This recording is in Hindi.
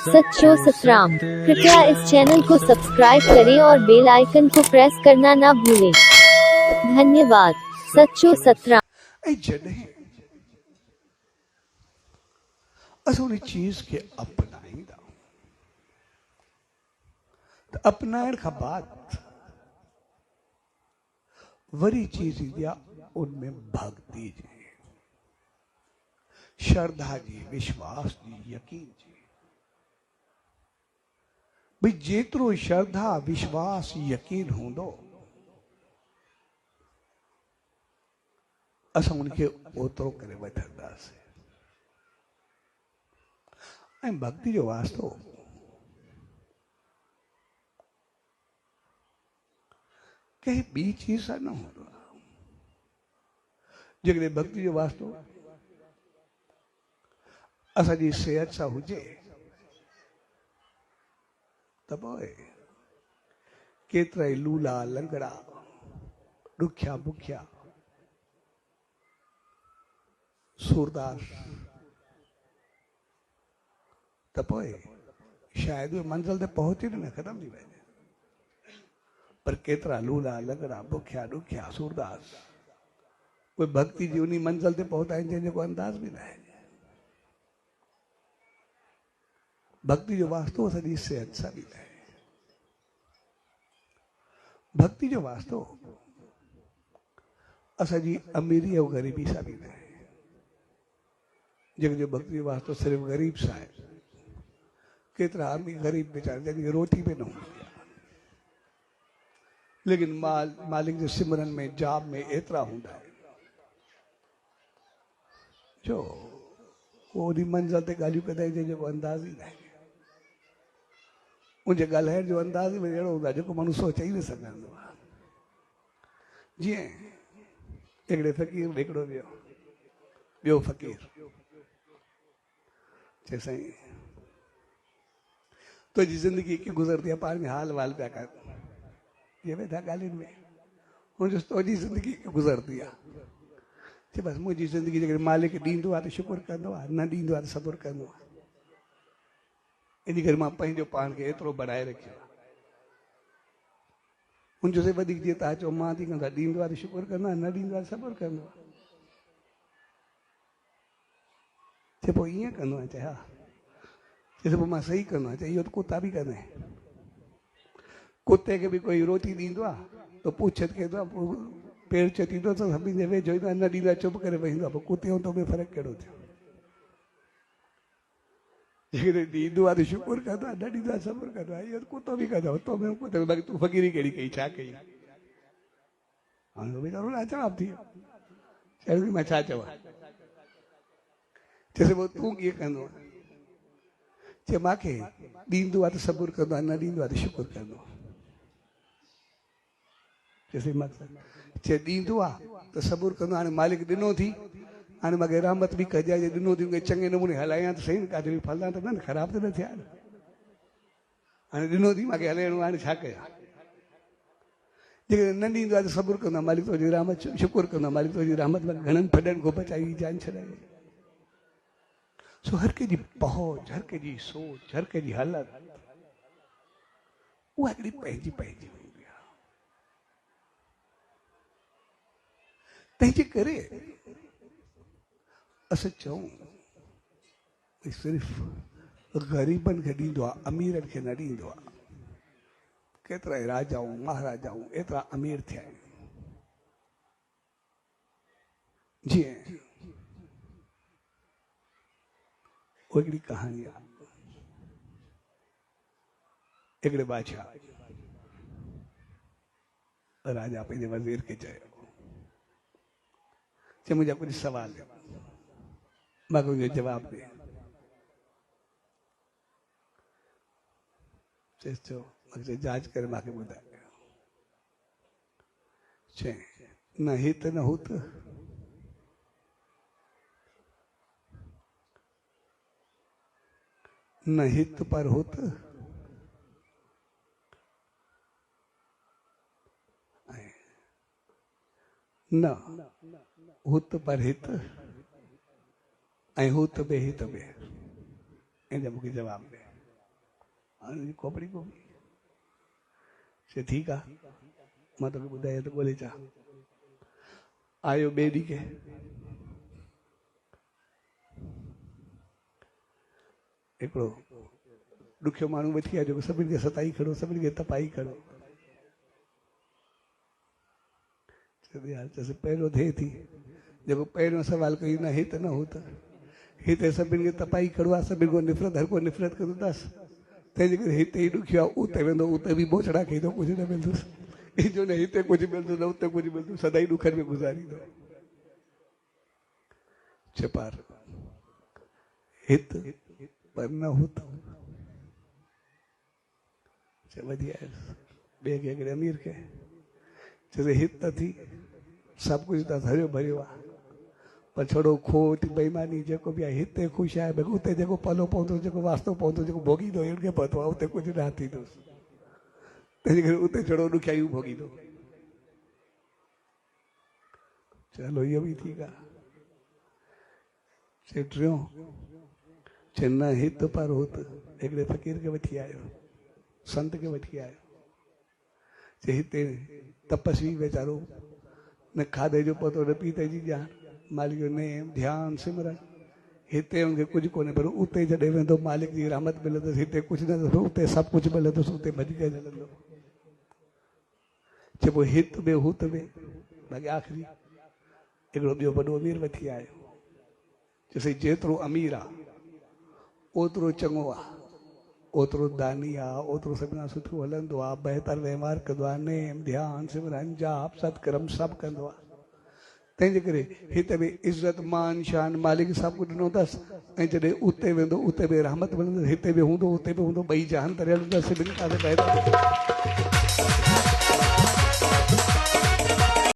सच्चो सतराम। कृपया इस चैनल को सब्सक्राइब करें और बेल आइकन को प्रेस करना ना भूलें। धन्यवाद। सच्चो सतराम। जॾहिं असां उन चीज खे अपनाईंदा त अपनाइण खां बाद वरी चीज ईंदी आहे उनमें भक्ति जी, श्रद्धा जी, विश्वास जी, यकीन जी। भाई जेतिरो श्रद्धा विश्वास यकीन हूंदो असां उनखे ओतिरो करे वठंदासीं। ऐं भक्ति जो वास्तो कंहिं ॿी चीज सां न हूंदो आहे। जेकॾहिं भक्ति जो वास्तो असांजी सिहत सां हुजे त पोइ केतिरा ई लूला लंगड़ा ॾुखिया बुखिया सूरदास त पोइ शायदि उहे मंज़िल ते पहुची न ख़तम थी वञे। पर केतिरा लूला लंगड़ा बुखिया ॾुखिया सूरदास कोई भक्ति जी उन मंज़िल ते पहुता आहिनि जंहिंजो को अंदाज़ बि न आहे। भक्ति जो वास्तो असांजी सिहत सां बि न आहे। भक्ति जो वास्तो असांजी अमीरी ऐं ग़रीबी सां बि न आहे। जंहिंजो भक्ति जो वास्तो सिर्फ़ु ग़रीब सां आहे। केतिरा अमीर ग़रीब बेचारे जंहिंखे रोटी बि न हूंदी आहे, लेकिन मालिक जे सिमरन में जाप में एतिरा हूंदा आहिनि जो ओड़ी मंज़िल ते ॻाल्हियूं कंदा आहिनि जंहिंजो को अंदाज़ ई न आहे। उनजे ॻाल्हाइण जो अंदाज़ में अहिड़ो हूंदो आहे जेको माण्हू सोचे ई न सघंदो आहे। जीअं हिकिड़े फ़क़ीर हिकिड़ो ॿियो फ़क़ीर चए साईं तुंहिंजी ज़िंदगी कीअं गुज़रती आहे, पाण में हाल वाल पिया कर ये वेठा ॻाल्हियुनि में। हुनजो तुंहिंजी ज़िंदगी कीअं गुज़रती आहे। चए बसि मुंहिंजी ज़िंदगी जेकॾहिं मालिक ॾींदो आहे त शुकुर कंदो आहे, न ॾींदो आहे त सब्र कंदो आहे। इन करे मां पंहिंजो पाण खे एतिरो बढ़ाए रखियो आहे। हुनजो से वधीक जीअं तव्हां चओ मां थी कंदो आहे, ॾींदो आहे त शुकुर कंदो आहे, न ॾींदो आहे त सब्र कंदो आहे। चए पोइ ईअं कंदो आहे। चए हा। चए पोइ मां सही कंदो आहियां। चए इहो त कुता बि कंदा आहिनि। कुते खे बि कोई रोटी ॾींदो आहे त पुछत कंदो आहे, पोइ पेर चटींदो त सभिनी जे वेझो ईंदो आहे, न ॾींदो आहे चुप करे वेहींदो आहे। पोइ कुते ऐं तो में फ़र्क़ु कहिड़ो थियो। जेकॾहिं ॾींदो आहे त शुकुर कंदो आहे, न ॾींदो आहे सब्र कंदो आहे। इहो त कुतो बि कंदो तो में कुते बाक़ी तूं फ़क़ीरी कहिड़ी कई, छा कई। हाणे वीचारो लाजवाब थी वियो। चयो मां छा चवां। चएसि पोइ तूं कीअं कंदो आहे। चए मूंखे ॾींदो आहे त सब्र कंदो आहे, न ॾींदो आहे त शुकुर कंदो आहे। चएसि मक़सदु चए ॾींदो आहे त सब्र कंदो आहे। हाणे मालिक ॾिनो थी, हाणे मूंखे रहमत बि कजाए, ॾिनो थी चङे नमूने हलायां त सही न, काथे बि फलां त न ख़राब त न थिया। हाणे ॾिनो थी मूंखे हलाइणो, हाणे छा कयां। जेकॾहिं न ॾींदो आहे त सब्र कंदो आहे, मालिक तुंहिंजी रहमत शुकुर कंदो आहे, मालिक तुंहिंजी रहमत में घणनि फॾनि को बचाई जान छॾाए। सो हर कंहिंजी पहुच, हर कंहिंजी सोच, हर कंहिंजी हालत उहा हिकिड़ी पंहिंजी पंहिंजी हूंदी आहे। तंहिंजे करे असां चऊं सिर्फ़ु ग़रीबनि खे ॾींदो आहे, अमीरनि खे न ॾींदो आहे। केतिरा ई राजाऊं महाराजाऊं एतिरा अमीर थिया आहिनि। जीअं वो हिकिड़ी कहानी आहे। हिकिड़े बादशाह राजा पंहिंजे वज़ीर खे चयो, चए मुंहिंजा कुझु सवाल मूंखे उनजो जवाबु ॾे। चएसि चओ। मूंखे जांच करे मूंखे ॿुधाए। चए न हित न हुत, न हित पर हुत, न हुत पर हित, ऐं हुत बे हित बे। इन मूंखे जवाबु ॾे। हाणे खोपड़ी को बि चए ठीकु आहे मां तोखे ॿुधाए त ॻोल्हे चा आयो ॿिए ॾींहं खे हिकिड़ो ॾुखियो माण्हू वठी आयो जेको सभिनी खे सताई खड़ो सभिनी खे तपाई खड़ो चयोसि पहिरियों थिए थी जेको पहिरियों सवाल कई न हिते न हो त हिते सभिनी खे तपाई खड़ो आहे सभिनी को निफ़रत हर को निफ़रत कंदो अथसि तंहिंजे करे हिते ई ॾुखियो आहे उते वेंदो उते बि बोछड़ा खाईंदो कुझु न मिलंदुसि जो न हिते कुझु मिलंदो न उते कुझु मिलंदो सदाई ॾुखनि में गुज़ारींदो छपार हित पर न हुत बढ़िया ॿिए खे हिकिड़े अमीर खे चए हित त थी सभु कुझु त हरियो भरियो आहे पर छोड़ो खोट बेईमानी जेको बि आहे हिते ख़ुशि आहे भई उते जेको पलो पवंदो जेको वास्तो पवंदो जेको भोॻींदो हिनखे पतो आहे उते कुझु न थींदुसि तंहिंजे करे उते छोड़ो ॾुखियाई भोॻींदो चलो इहो बि ठीकु आहे चए टियों चए न हित पर हुत हिकिड़े फ़क़ीर खे वठी आयो संत खे वठी आयो चए हिते तपस्वी वीचारो न खाधे जो पतो न पीते जी ॼाण मालिक जो नेम ध्यानु सिमरन हिते हुनखे कुझु कोन्हे पर उते जॾहिं वेंदो मालिक जी रहमत मिलंदुसि हिते कुझु न उते सभु कुझु मिलंदुसि उते भॼी करे हलंदो चइबो हित बि हुत बि बाक़ी आख़िरी हिकिड़ो ॿियो वॾो अमीर वठी आयो चयोसि जेतिरो अमीर आहे ओतिरो चङो आहे ओतिरो दानी आहे ओतिरो सभिनी खां सुठो हलंदो आहे बहितर वहिंवार कंदो आहे नेम ध्यानु सिमरन जाप सत्कर्म सभु कंदो आहे तंहिंजे करे हिते बि इज़त मान शान मालिक सभु कुझु ॾिनो अथसि ऐं जॾहिं उते वेंदो उते बि रहमत मिलंदुसि हिते बि हूंदो उते बि हूंदो ॿई जहान तरियल हूंदा सभिनी पासे बहितर